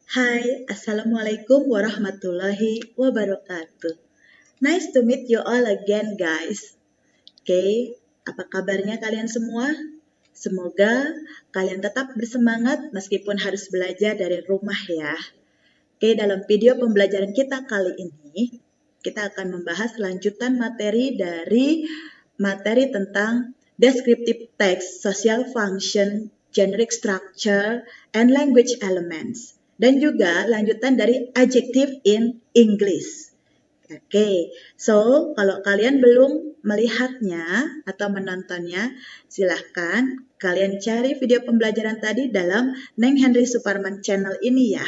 Hai, Assalamualaikum warahmatullahi wabarakatuh. Nice to meet you all again, guys. Oke, apa kabarnya kalian semua? Semoga kalian tetap bersemangat meskipun harus belajar dari rumah ya. Oke, dalam video pembelajaran kita kali ini, kita akan membahas lanjutan materi dari materi tentang descriptive text, social function, generic structure, and language elements. Dan juga lanjutan dari adjective in English. Oke, so kalau kalian belum melihatnya atau menontonnya, silahkan kalian cari video pembelajaran tadi dalam Neng Henry Suparman channel ini ya.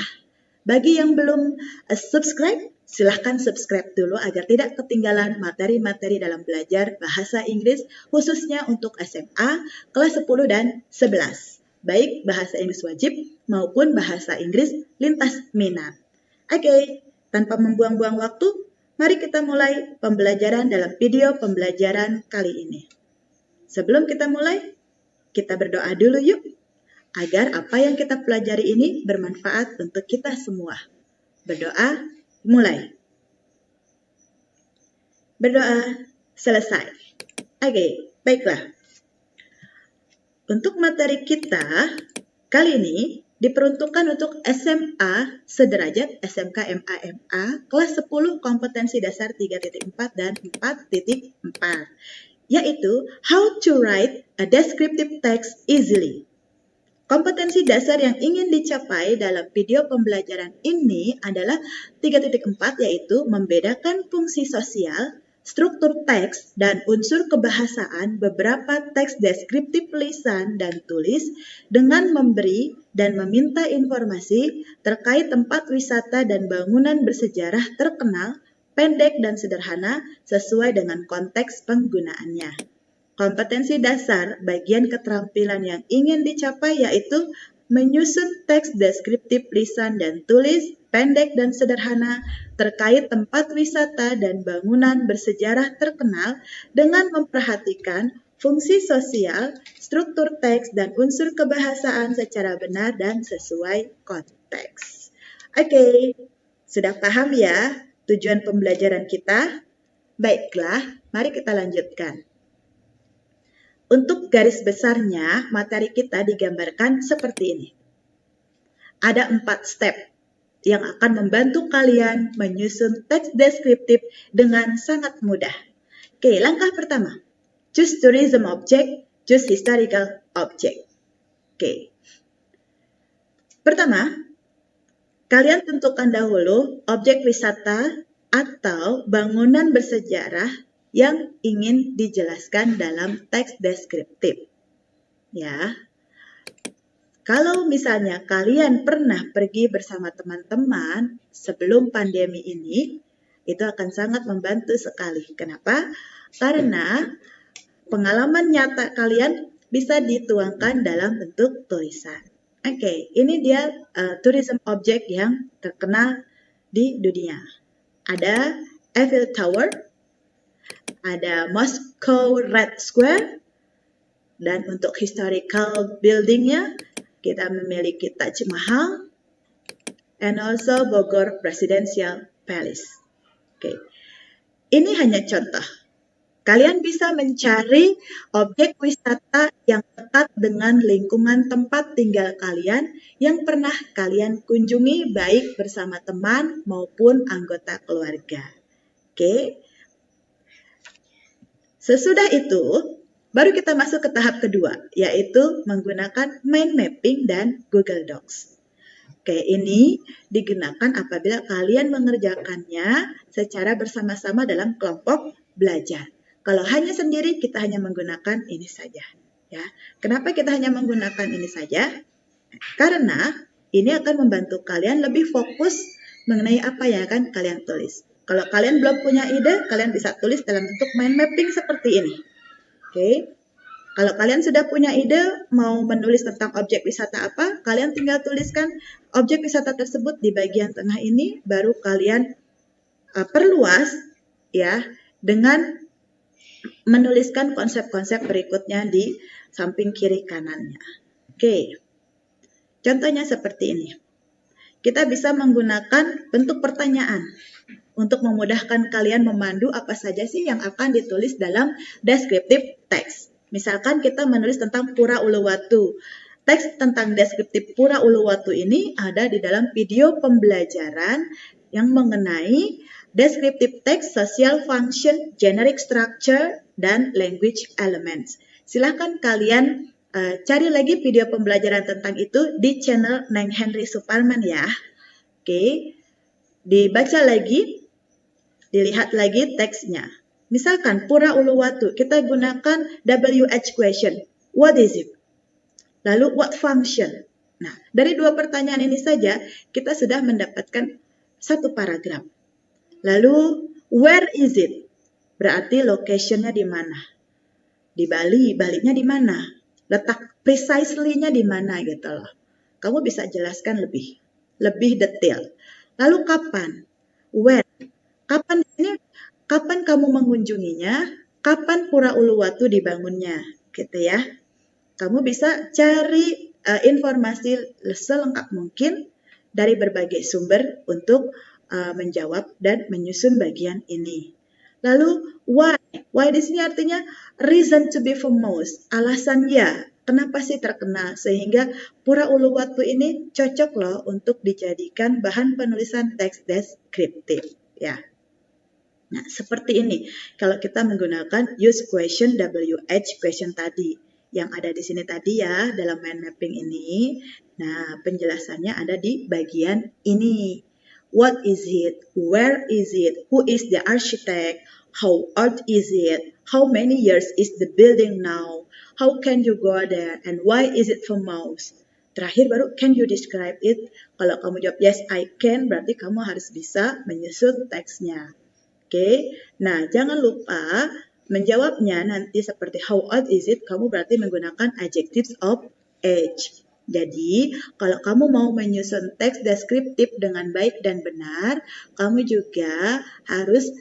Bagi yang belum subscribe, silahkan subscribe dulu agar tidak ketinggalan materi-materi dalam belajar bahasa Inggris khususnya untuk SMA kelas 10 dan 11. Baik bahasa Inggris wajib maupun bahasa Inggris lintas minat. Oke, tanpa membuang-buang waktu, mari kita mulai pembelajaran dalam video pembelajaran kali ini. Sebelum kita mulai, kita berdoa dulu yuk, agar apa yang kita pelajari ini bermanfaat untuk kita semua. Berdoa, mulai. Berdoa, selesai. Oke, baiklah. Untuk materi kita kali ini diperuntukkan untuk SMA sederajat SMK MA kelas 10 kompetensi dasar 3.4 dan 4.4, yaitu How to Write a Descriptive Text Easily. Kompetensi dasar yang ingin dicapai dalam video pembelajaran ini adalah 3.4, yaitu membedakan fungsi sosial, struktur teks, dan unsur kebahasaan beberapa teks deskriptif lisan dan tulis dengan memberi dan meminta informasi terkait tempat wisata dan bangunan bersejarah terkenal, pendek dan sederhana sesuai dengan konteks penggunaannya. Kompetensi dasar bagian keterampilan yang ingin dicapai yaitu menyusun teks deskriptif lisan dan tulis pendek dan sederhana terkait tempat wisata dan bangunan bersejarah terkenal dengan memperhatikan fungsi sosial, struktur teks, dan unsur kebahasaan secara benar dan sesuai konteks. Oke, sudah paham ya tujuan pembelajaran kita? Baiklah, mari kita lanjutkan. Untuk garis besarnya, materi kita digambarkan seperti ini. Ada 4 step yang akan membantu kalian menyusun teks deskriptif dengan sangat mudah. Oke, langkah pertama. Choose tourism object, choose historical object. Oke. Pertama, kalian tentukan dahulu objek wisata atau bangunan bersejarah yang ingin dijelaskan dalam teks deskriptif. Ya. Kalau misalnya kalian pernah pergi bersama teman-teman sebelum pandemi ini, itu akan sangat membantu sekali. Kenapa? Karena pengalaman nyata kalian bisa dituangkan dalam bentuk tulisan. Oke, ini dia tourism object yang terkenal di dunia. Ada Eiffel Tower, ada Moscow Red Square, dan untuk historical buildingnya kita memiliki Taj Mahal, and also Bogor Presidential Palace. Oke, ini hanya contoh. Kalian bisa mencari objek wisata yang dekat dengan lingkungan tempat tinggal kalian yang pernah kalian kunjungi baik bersama teman maupun anggota keluarga. Oke. Sesudah itu, baru kita masuk ke tahap kedua, yaitu menggunakan mind mapping dan Google Docs. Oke, ini digunakan apabila kalian mengerjakannya secara bersama-sama dalam kelompok belajar. Kalau hanya sendiri, kita hanya menggunakan ini saja. Ya, kenapa kita hanya menggunakan ini saja? Karena ini akan membantu kalian lebih fokus mengenai apa yang akan kalian tulis. Kalau kalian belum punya ide, kalian bisa tulis dalam bentuk mind mapping seperti ini. Oke. Kalau kalian sudah punya ide mau menulis tentang objek wisata apa, kalian tinggal tuliskan objek wisata tersebut di bagian tengah ini, baru kalian perluas ya dengan menuliskan konsep-konsep berikutnya di samping kiri kanannya. Oke. Contohnya seperti ini. kita bisa menggunakan bentuk pertanyaan untuk memudahkan kalian memandu apa saja sih yang akan ditulis dalam descriptive text. Misalkan kita menulis tentang Pura Uluwatu. Teks tentang deskriptif Pura Uluwatu ini ada di dalam video pembelajaran yang mengenai descriptive text, social function, generic structure, dan language elements. Silahkan kalian cari lagi video pembelajaran tentang itu di channel Neng Henry Suparman ya. Oke, dibaca lagi, dilihat lagi teksnya. Misalkan Pura Uluwatu, kita gunakan WH question. What is it? Lalu what function? Nah, dari dua pertanyaan ini saja kita sudah mendapatkan satu paragraf. Lalu where is it? Berarti location-nya di mana? Di Bali, Balinya di mana? Letak precisely-nya di mana gitu loh. Kamu bisa jelaskan lebih detail. Lalu kapan? When? Kapan ini? Kapan kamu mengunjunginya? Kapan Pura Uluwatu dibangunnya? Gitu ya. Kamu bisa cari informasi selengkap mungkin dari berbagai sumber untuk menjawab dan menyusun bagian ini. Lalu why? Why di sini artinya reason to be famous. Alasannya kenapa sih terkenal sehingga Pura Uluwatu ini cocok loh untuk dijadikan bahan penulisan teks deskriptif ya. Nah, seperti ini. Kalau kita menggunakan use question WH question tadi yang ada di sini tadi ya dalam mind mapping ini. Nah, penjelasannya ada di bagian ini. What is it? Where is it? Who is the architect? How old is it? How many years is the building now? How can you go there? And why is it famous? Terakhir baru can you describe it? Kalau kamu jawab yes I can, berarti kamu harus bisa menyusun teksnya. Oke, nah jangan lupa menjawabnya nanti seperti how old is it, kamu berarti menggunakan adjectives of age. Jadi, kalau kamu mau menyusun teks deskriptif dengan baik dan benar, kamu juga harus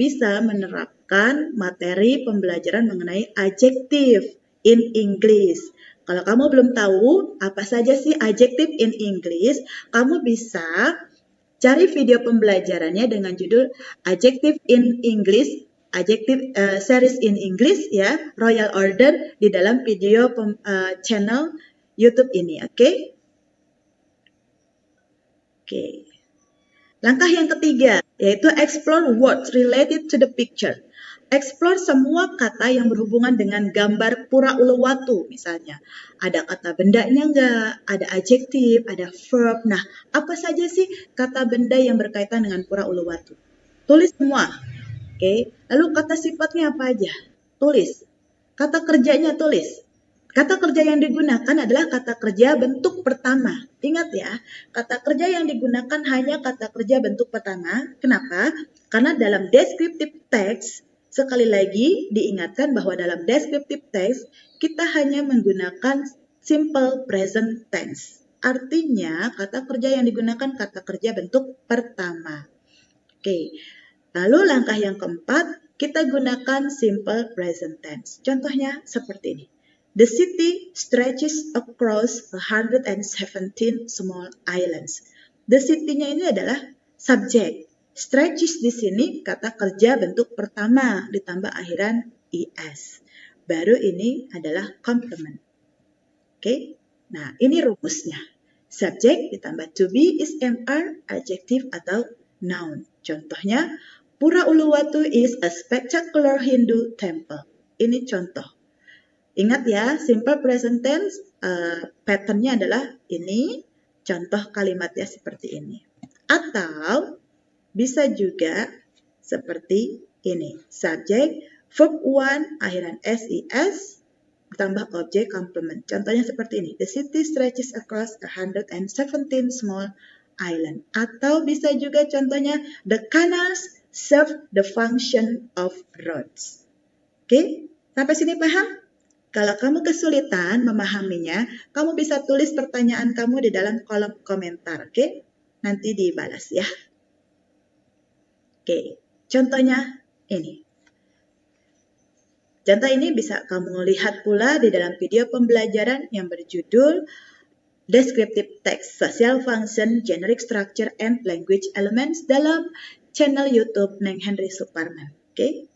bisa menerapkan materi pembelajaran mengenai adjective in English. Kalau kamu belum tahu apa saja sih adjective in English, kamu bisa cari video pembelajarannya dengan judul Adjective in English, Adjective Series in English ya, Royal Order di dalam video channel YouTube ini, oke? Oke. Langkah yang ketiga yaitu explore words related to the picture. Explore semua kata yang berhubungan dengan gambar Pura Uluwatu misalnya. Ada kata bendanya enggak, ada adjektif, ada verb. Nah, apa saja sih kata benda yang berkaitan dengan Pura Uluwatu? Tulis semua. Oke. Lalu kata sifatnya apa aja? Tulis. Kata kerjanya tulis. Kata kerja yang digunakan adalah kata kerja bentuk pertama. Ingat ya, kata kerja yang digunakan hanya kata kerja bentuk pertama. Kenapa? Karena dalam descriptive text, sekali lagi diingatkan bahwa dalam descriptive text kita hanya menggunakan simple present tense. Artinya kata kerja yang digunakan kata kerja bentuk pertama. Oke. Lalu langkah yang keempat, kita gunakan simple present tense. Contohnya seperti ini. The city stretches across 117 small islands. The city-nya ini adalah subjek. Stretches di sini kata kerja bentuk pertama ditambah akhiran is. Baru ini adalah complement. Oke? Nah, ini rumusnya. Subjek ditambah to be is mr, adjective atau noun. Contohnya, Pura Uluwatu is a spectacular Hindu temple. Ini contoh. Ingat ya, simple present tense pattern-nya adalah ini. Contoh kalimatnya seperti ini. Atau bisa juga seperti ini. Subjek, verb 1, akhiran SIS, tambah objek complement. Contohnya seperti ini. The city stretches across 117 small island. Atau bisa juga contohnya, the canals serve the function of roads. Oke, sampai sini paham? Kalau kamu kesulitan memahaminya, kamu bisa tulis pertanyaan kamu di dalam kolom komentar, oke? Nanti dibalas ya. Oke, contohnya ini. Contoh ini bisa kamu lihat pula di dalam video pembelajaran yang berjudul descriptive text, social function, generic structure, and language elements dalam channel YouTube Neng Henry Suparman. Oke,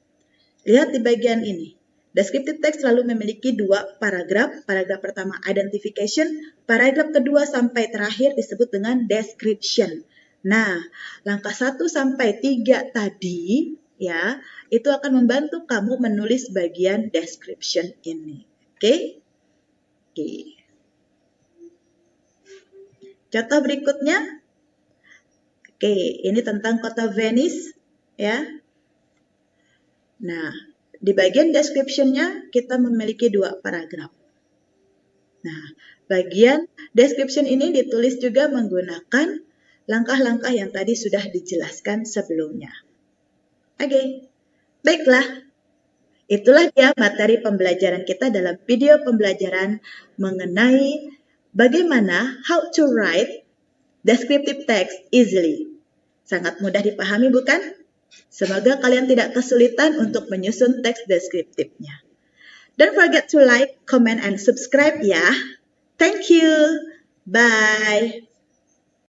lihat di bagian ini. Descriptive text selalu memiliki dua paragraf. Paragraf pertama identification, paragraf kedua sampai terakhir disebut dengan description. Nah, langkah 1 sampai 3 tadi ya, itu akan membantu kamu menulis bagian description ini. Oke? Oke. Contoh berikutnya. Oke, ini tentang kota Venice ya. Nah, di bagian description-nya kita memiliki dua paragraf. Nah, bagian description ini ditulis juga menggunakan langkah-langkah yang tadi sudah dijelaskan sebelumnya. Oke, baiklah. Itulah dia materi pembelajaran kita dalam video pembelajaran mengenai bagaimana how to write descriptive text easily. Sangat mudah dipahami bukan? Semoga kalian tidak kesulitan untuk menyusun teks deskriptifnya. Don't forget to like, comment, and subscribe ya. Thank you. Bye.